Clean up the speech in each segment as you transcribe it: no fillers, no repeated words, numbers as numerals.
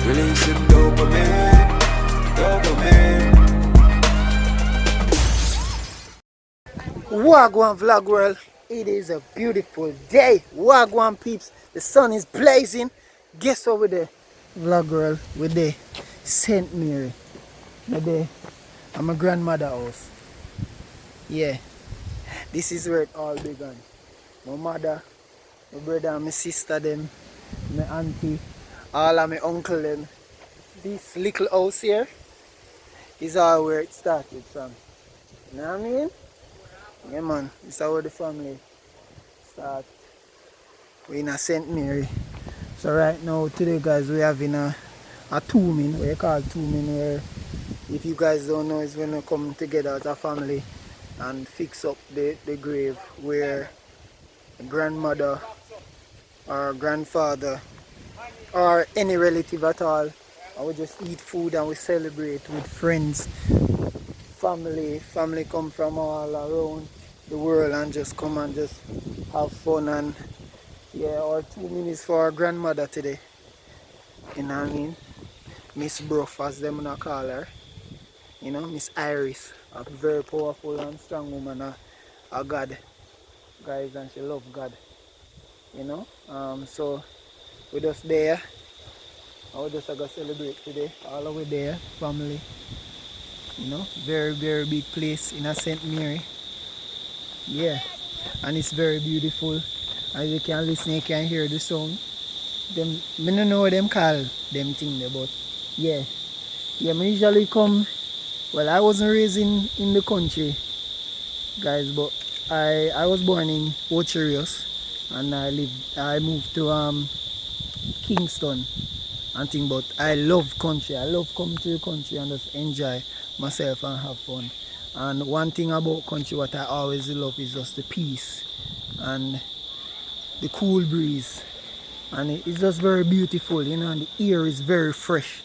Releasing dopamine, dopamine. Wagwan vlog world, it is a beautiful day. Wagwan peeps, the sun is blazing. Guess what we're there? Vlog world, we're there. St. Mary. We're there at my grandmother's house. Yeah, this is where it all began. My mother, my brother, my sister them, my auntie, all of my uncle them. This little house here is all where it started from. You know what I mean? Yeah man, this is how the family start. We're in a St. Mary. So right now today guys we're having a tombing, what you call tombing, where if you guys don't know it's when we come together as a family and fix up the grave where grandmother or grandfather or any relative at all, and we just eat food and we celebrate with friends, family come from all around the world and just come and just have fun. And yeah, our 2 minutes for our grandmother today, you know what I mean, Miss Bruff as them gonna call her, you know, Miss Iris, a very powerful and strong woman, a God guys, and she love God, you know. So we just there and we just gonna celebrate today, all the way there, family, you know, very big place in a St. Mary. Yeah, and it's very beautiful. As you can listen, you can hear the sound. Them, I don't know what them call them thing there, but yeah. Yeah, I usually come, well I wasn't raised in the country, guys, but I was born in Ocherios and I moved to Kingston and thing, but I love country. I love coming to the country and just enjoy myself and have fun. And one thing about country what I always love is just the peace and the cool breeze, and it's just very beautiful, you know, and the air is very fresh,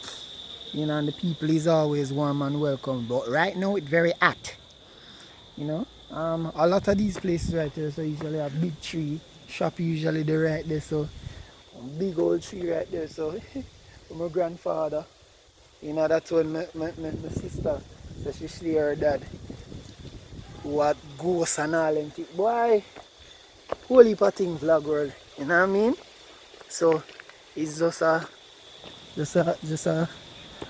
you know, and the people is always warm and welcome. But right now it's very hot, you know. A lot of these places right here, so usually have big tree, shop usually they right there, so big old tree right there. So for my grandfather, you know, that's when my sister, so she see her dad who had ghosts and all them things. Boy, whole heap of things vlog world, you know what I mean? So it's just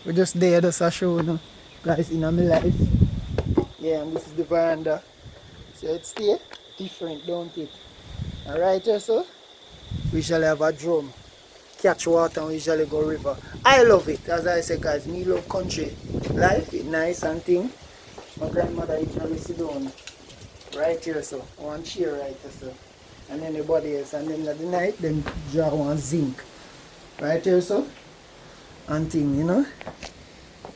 we're just there just a show, you know, guys, in my life. Yeah, and this is the veranda. So it stay different, don't it? Alright, so we shall have a drum, catch water, and we shall go river. I love it, as I say guys, me love country life, it's nice and thing. My grandmother usually sit down right here, so one chair right here, so, and then the body else, and then at the night then draw one zinc right here, so, and thing, you know.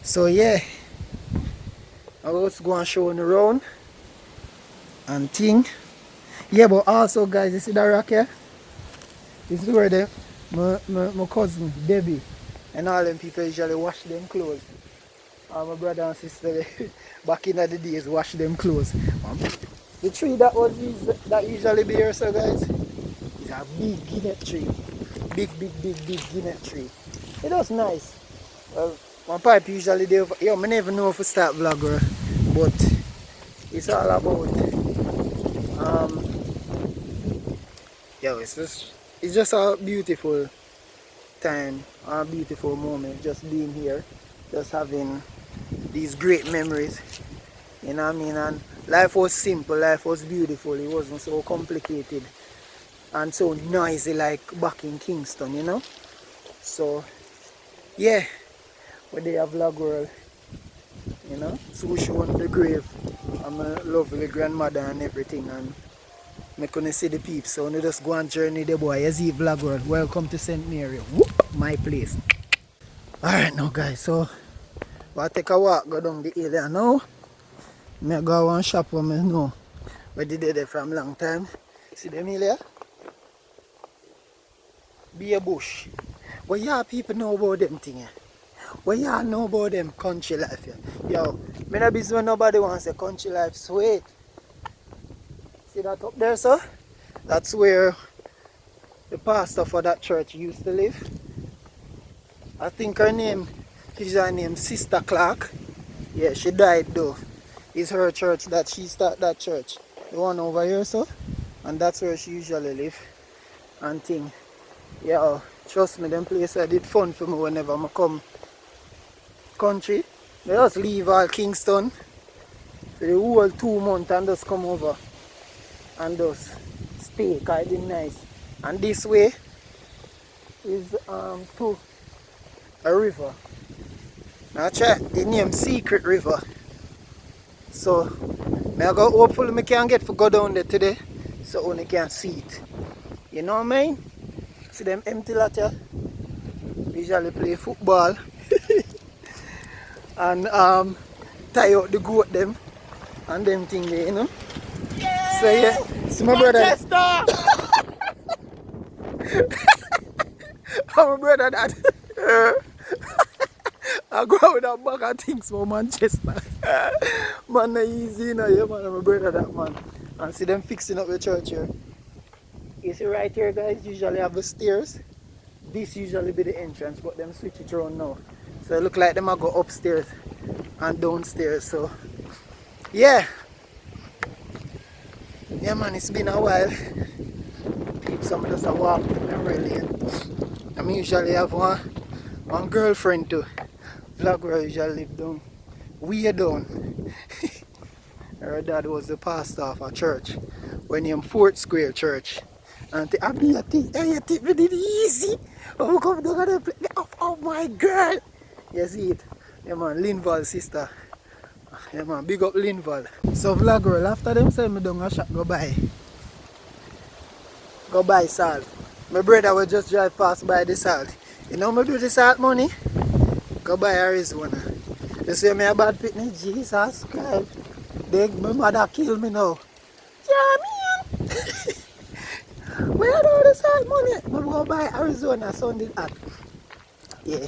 So yeah, I was going to show on the round and thing. Yeah, but also guys, you see that rock here? This is where my cousin Debbie and all them people usually wash them clothes. My brother and sister back in the days wash them clothes. The tree that usually be here, so guys, is a big guinea tree. Big guinea tree. It was nice. Well, my pipe usually there. Yeah, I never know if I start vlogger, but it's all about yeah, it's just a beautiful time, a beautiful moment, just being here, just having these great memories, you know what I mean. And life was simple, life was beautiful, it wasn't so complicated and so noisy like back in Kingston, you know. So yeah, we're there vlog world, you know, so showing the grave of my lovely grandmother and everything, and I couldn't see the peeps, so I just go on journey the boy. As vlog world, welcome to St. Mary. Whoop, my place. Alright now guys, so we'll take a walk, go down the hill there now. I go one shop where I know where they did it from long time. See them hill here? Be a bush. What y'all people know about them thing here? What y'all know about them country life here? Yo, me no business when nobody wants a country life sweet. See that up there, sir? That's where the pastor for that church used to live. I think her name Sister Clark. Yeah, she died though. It's her church that she started that church. The one over here, so. And that's where she usually live. And thing. Yeah, trust me, them place I did fun for me whenever I come country. They just leave all Kingston for the whole 2 months and just come over and just stay, cause it's nice. And this way is to a river. Now check the name Secret River. So hopefully I can get to go down there today so only can see it. You know what I mean? See them empty lot here? Usually play football and tie out the goat them and them thing there, you know? Yeah. So yeah, see my brother. Oh, my brother that I go out with that bag of things for Manchester. Man, not easy, you know, yeah, man, my brother that man. And see them fixing up the church here. You see right here, guys, usually have the stairs. This usually be the entrance, but them switch it around now. So it look like them I go upstairs and downstairs. So yeah. Yeah man, it's been a while. People some just a walk the memory lane. I usually have one girlfriend too. Vlogger usually live down. Way down. Her dad was the pastor of a church. When in Fort Square Church. And I mean, I think we did it easy. Oh, come down and play. Oh my girl. You see it? Yeah man, Linval sister. Yeah man, big up Linval. So vlogger, after them say me down a shop go buy. Go buy salt. My brother will just drive past by the salt. You know me do the salt money? Go buy Arizona. You see me a bad picnic? Jesus Christ. My mother kill me now. Yeah, man. Where do all the salt money? I'm going to buy Arizona Sunday at. Yeah.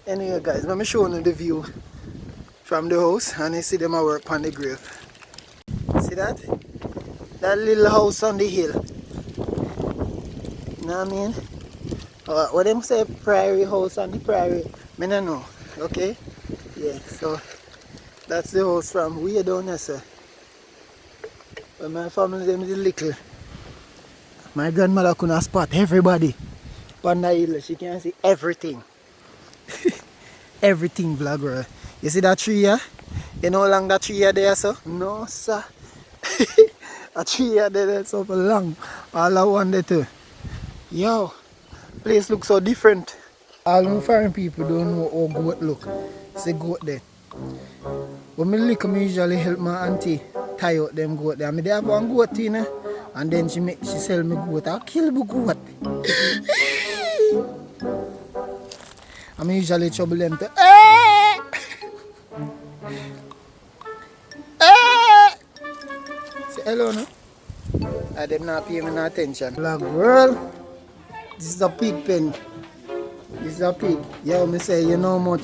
Anyway guys, let me show you the view from the house and you see them work on the grave. See that? That little house on the hill. You know what I mean? What them say prairie house on the prairie, I don't know. Okay? Yeah, so that's the house from way down there, sir. But my family them is little. My grandmother couldn't spot everybody. On the hill, she can see everything. Everything, vlogger. You see that tree here? You know how long that tree here there, sir? No, sir. A tree here there so long. All I wanted to. Yo, place looks so different. All the foreign people don't know how goat look. It's a goat there. But me usually help my auntie tie out them goat there. They have one goat in there, and then she sell me goat. I'll kill the goat. I usually trouble them to say hello no? I them not pay me no attention. Black world, this is a pig pen. This is a pig. Yo, me say you know much.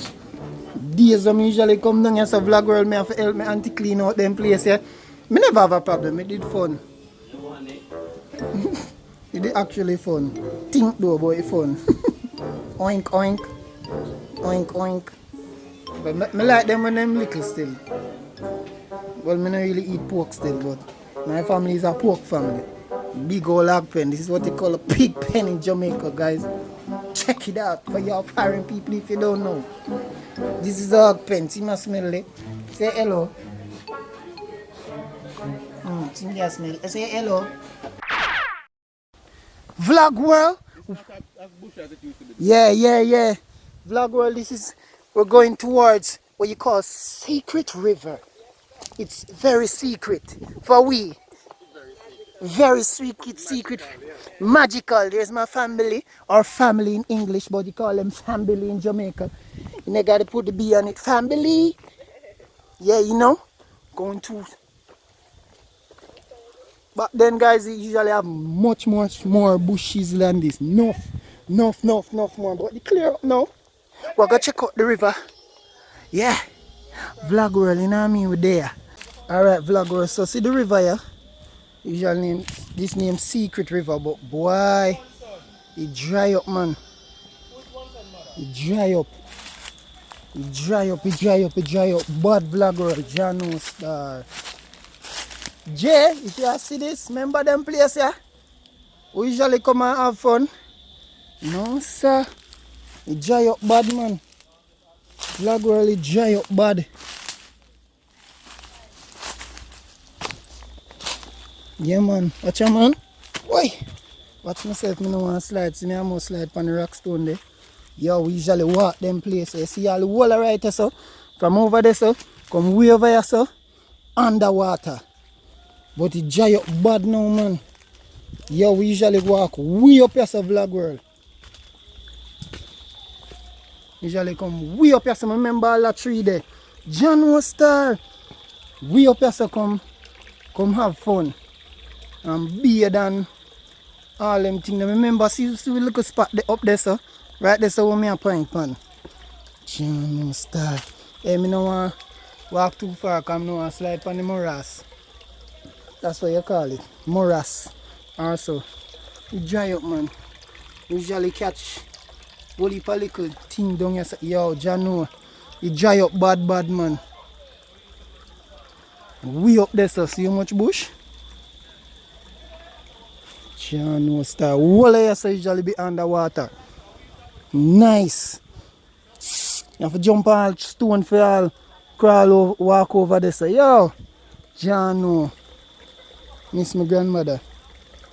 Days when I usually come down here, so vlog world, me have to help me auntie clean out them place here. Me never have a problem, it did fun. It did actually fun. Think though about it fun. Oink oink. Oink oink. But me like them when them little still. Well, me not really eat pork still, but my family is a pork family. Big old hog pen. This is what they call a pig pen in Jamaica, guys. Check it out for your foreign people if you don't know. This is a hog pen. See my smell it. Say hello. See me smell. Say hello. Vlog world. Yeah. Vlog world. This is we're going towards what you call Secret River. It's very secret for we. Very secret, magical. There's my family, or family in English, but you call them family in Jamaica. You know, gotta put the B on it. Family. Yeah, you know. Going to. But then, guys, you usually have much more bushes than this. Enough more. But they clear up now. We're gonna check out the river. Yeah. Vlog world, you know what I mean? We're there. Alright, vlog world. So, see the river here? Usually name this name Secret River, but boy, It dry up, man. It dry up. It dry up, it dry up, it dry up. Bad vlogger, Jano Star. Jay, if you see this, remember them place here? We usually come and have fun. No, sir. It dry up bad, man. Vlogger, it dry up bad. Yeah, man. Watch out, man. Why? Watch myself, me no want to slide. See me, I must slide on the rock stone there. Yo, we usually walk them places. You see all the wall right there, so from over there, so come way over here, so underwater. But it dry up bad now, man. Yo, we usually walk way up here, so vlog world. Usually come way up here, so remember all that tree there. John Star. Way up here, so come have fun. And beard and all them things. Remember, see the little spot there up there, so. Right there, so me a point pan. John Star. Hey, me no want walk too far, because I no want slide on the morass. That's what you call it. Morass. Also, it dry up, man. Usually catch whole heap of little thing down here. Yo, John, it dry up bad, man. Way up there, so see how much bush? John Star. Whole here, so usually be underwater. Nice. You have to jump on stone for all, crawl over, walk over there. So, yo, Jano, miss my grandmother.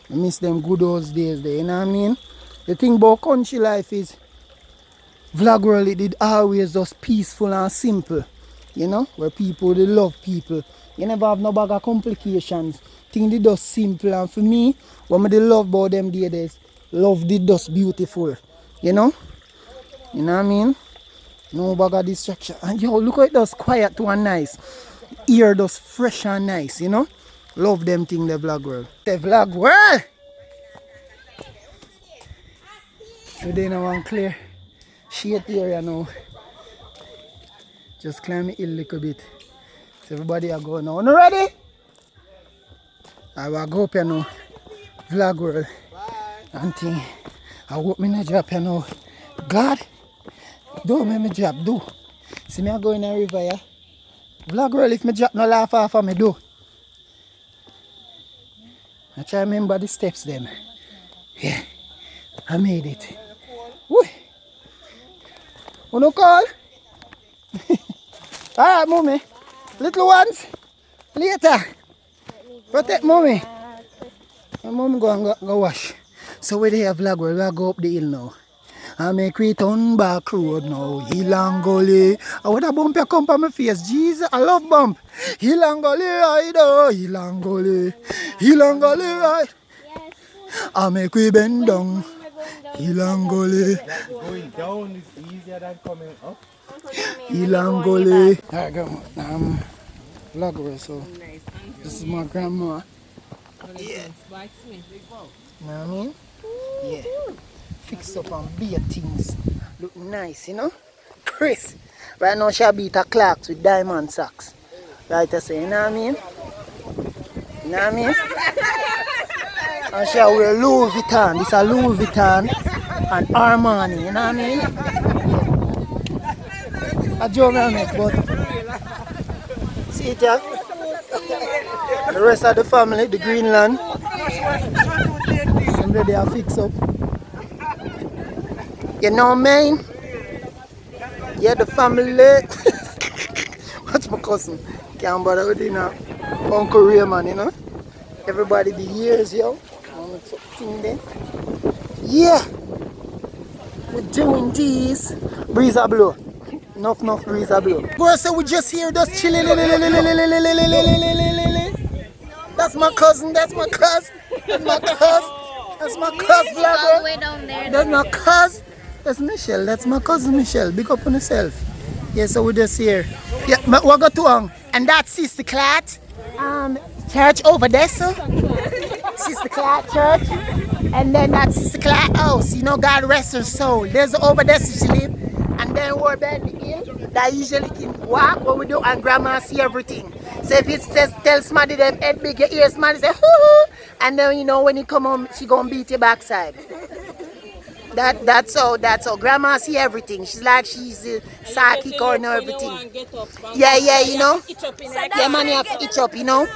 I miss them good old days there, you know what I mean? The thing about country life is, vlog world, it did always just peaceful and simple, you know, where people, they love people. You never have no bag of complications. Things did just simple, and for me, what I love about them days, love did just beautiful, you know? You know what I mean? No bag of distraction. And yo, look how it does quiet too and nice. Ear does fresh and nice, you know? Love them thing, the vlog world. The vlog world! Today now I'm clear. Shade area now. Just climb it a little bit. So everybody are going now. You ready? I will go up here now. Vlog world. And thing. I hope me not drop here now. God, don't make me drop, do. See me I go in the river, yeah? Vlog world, if me drop, no laugh off of me, do. I try to remember the steps them. Yeah, I made it. Woo. Wanna call? Alright, mommy. Little ones, later. Protect mommy. My mommy go and go wash. So we there vlog world, we go up the hill now. I make we turn back road now. Hilangoli. I want a bump you come on my face. Jesus, I love bump. Hilangoli ride, oh, Hilangoli. Hilangoli ride. I make we bend down. Hilangoli. Going down is easier than coming up. Hilangoli. Alright, go. Vlogger, so this is my grandma. Yeah. You know what I mean? Yeah. Fix up and beer things. Look nice, you know? Chris. Right now she beat her clocks with diamond socks. Right I say, you know what I mean? You know what I mean? And she wear Louis Vuitton. This is Louis Vuitton and Armani, you know what I mean? A joke I make, but see it here? The rest of the family, the Greenland. Somebody they are fix up. You know what I mean? Yeah, the family. What's my cousin? Can't bother with you now. Uncle Raymond, you know? Everybody be years, yo. Yeah. We're doing this. Breeze a blow. Enough breeze a blow. Bro, so we just here just chilling. That's my cousin, that's my cousin. That's my cousin. That's my cousin, all the way down there. That's my cousin. That's Michelle. That's my cousin Michelle. Big up on yourself. Yeah, so we just here. Yeah, but what got to and that's Sister Clat. Church over there, so. Sister Clat Church. And then that's Sister Clat house. You know, God rest her soul. There's over there she live. And then we're back the hill that usually can walk what we do and grandma see everything. So if it says tell somebody them head big, your ears somebody say hoo hoo, and then you know when you come home she gonna beat your backside. That's how grandma see everything. She's like she's psychic or know everything. Yeah, you know. Yeah, man, you have to itch up, you know.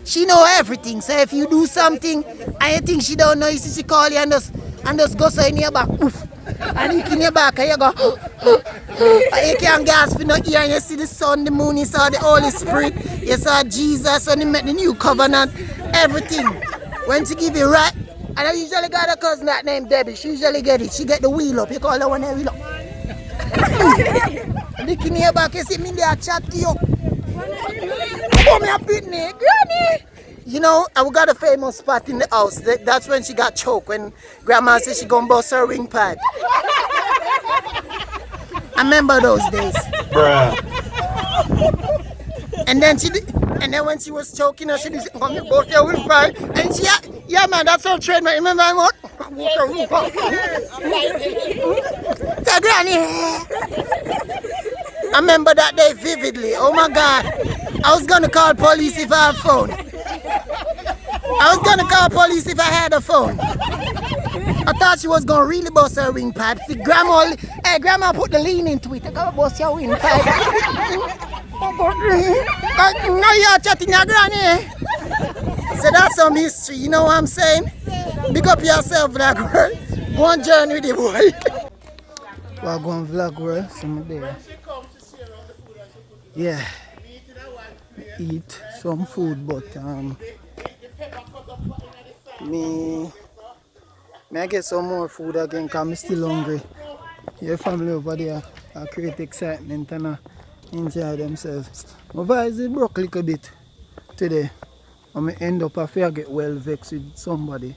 She know everything. So if you do something and you think she don't know, you see she call you and just go so in your back. Oof. And you in your back and you go and you can't gasp in the ear and you see the sun, the moon, you saw the Holy Spirit, you saw Jesus when he met the new covenant, everything. When she give you right, and I usually got a cousin that named Debbie, she usually get it. She get the wheel up, you call her one wheel up. Look in your back, you see me there chat to you. Come here, Pitney, Granny. You know, I got a famous spot in the house. That's when she got choked. When Grandma said she gonna bust her ring pipe. I remember those days. Bruh. And then when she was choking her, she did come here, both your ring pipe. And she, yeah, man, that's her trademark. Remember I'm what? Tell Granny. I remember that day vividly. Oh my God. I was gonna call police if I had a phone. I was gonna call police if I had a phone. I thought she was gonna really bust her windpipe. See, grandma put the lean into it. I gotta bust your windpipe. Now you're chatting your granny. So that's some history, you know what I'm saying? Big up yourself, vlog world. Go on journey with the boy. Well, go on vlog world, some there. Yeah. Eat some food, but me I get some more food again because I'm still hungry. Your family over there create excitement and enjoy themselves. My voice is broke a little bit today. I end up after I get well vexed with somebody.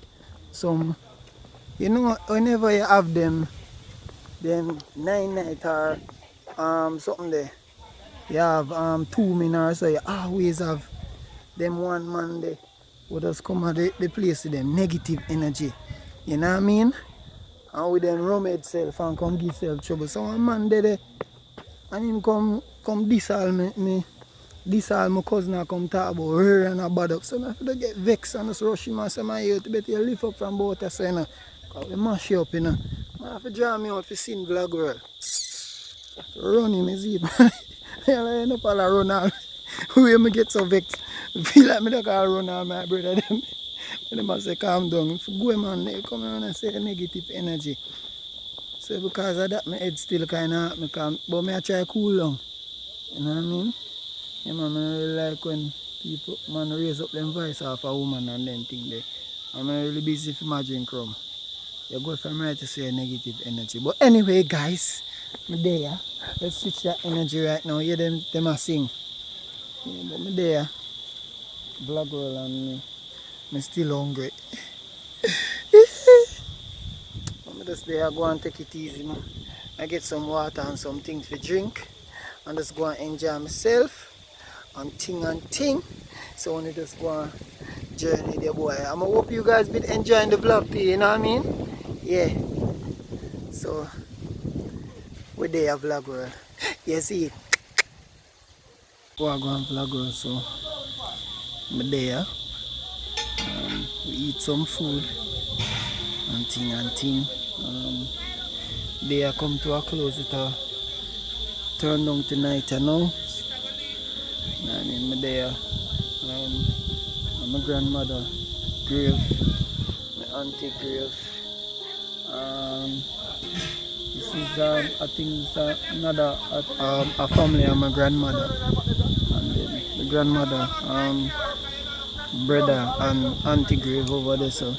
You know, whenever you have them 9 night or something there, you have 2 minutes, so you always have them one man there who just come at the place with them negative energy. You know what I mean? And with them rummage self and come give self trouble. So one man there and him come disal me my cousin and come talk about her and a bad up. So I have to get vexed and just rush him and say, my youth, better you lift up from both of us, you know. Because we mash you up, you know. I have to draw me out for sin vlog world. Run him, is it? I end up all run all. Where me get so vexed. I feel like me don't run all my brother them. They must say calm down. If you go man, they come around and say negative energy. So because of that my head still kinda hurt me, but me I try cool down. You know what I mean? Yeah, man, I really like when people raise up them voice off a woman and then think they. I'm really busy for my drink rum. You go from right to say negative energy. But anyway guys, I'm there. Let's switch that energy right now. Hear them a sing. Yeah, but I'm there. Vlog world and I'm still hungry. I'm just there, go and take it easy, man. I get some water and some things to drink and just go and enjoy myself and ting. So when I just go and journey there, boy. I hope you guys been enjoying the vlog too, you know what I mean? Yeah. So we're there, vlog world. You see it? Go and vlog world, so I'm there. We eat some food and ting. They are come to a close. It turn down tonight, you know. And in my there, my grandmother grave, my auntie grave. This is I think it's another a family of my grandmother, and then the grandmother brother and auntie grave over there. So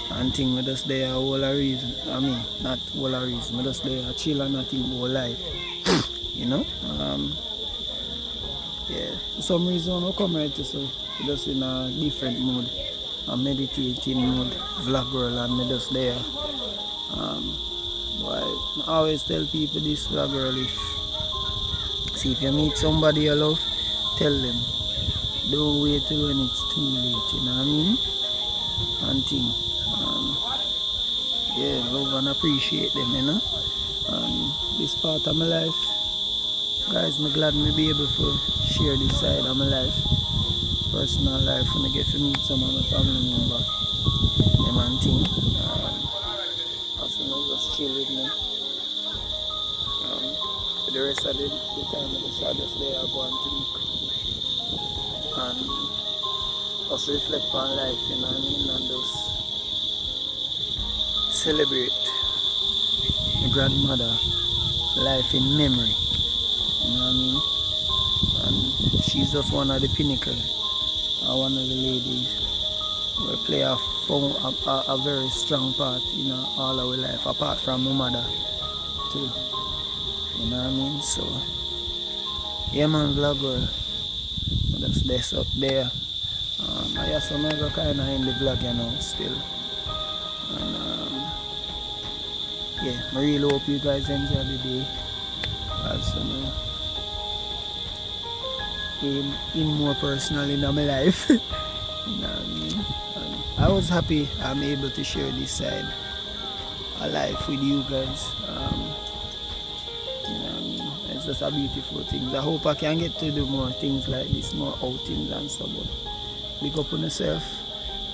and thing me just there all a reason. I mean, not all a reason. Me just there chill and nothing about life. You know? Yeah. For some reason I come right to so just in a different mood. A meditating mood, vlog girl, and me just there. But I always tell people this vlog girl, if you meet somebody you love, tell them. Don't wait till when it's too late, you know what I mean? And thing. Yeah, love and appreciate them, you know. And this part of my life, guys, I'm glad me be able to share this side of my life, personal life, and I get to meet some of my family members. Them and thing. Also, just chill with me. For the rest of the time, I just there, I go and think and just reflect on life, you know what I mean, and just celebrate my grandmother life in memory, you know what I mean, and she's just one of the pinnacle, one of the ladies who play a very strong part in all our life, apart from my mother too, you know what I mean. So yeah man, vlog world, that's this up there. I guess I'm going to kind of in the vlog, you know, still. And yeah, I really hope you guys enjoy the day. As you know, in more personal in my life. You know what I mean? And I was happy I'm able to share this side of life with you guys. You know what I mean? It's just a beautiful thing. I hope I can get to do more things like this, more outings and stuff. But big up on yourself,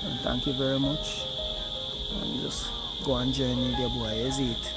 and thank you very much. And just go and journey with your boy, is it?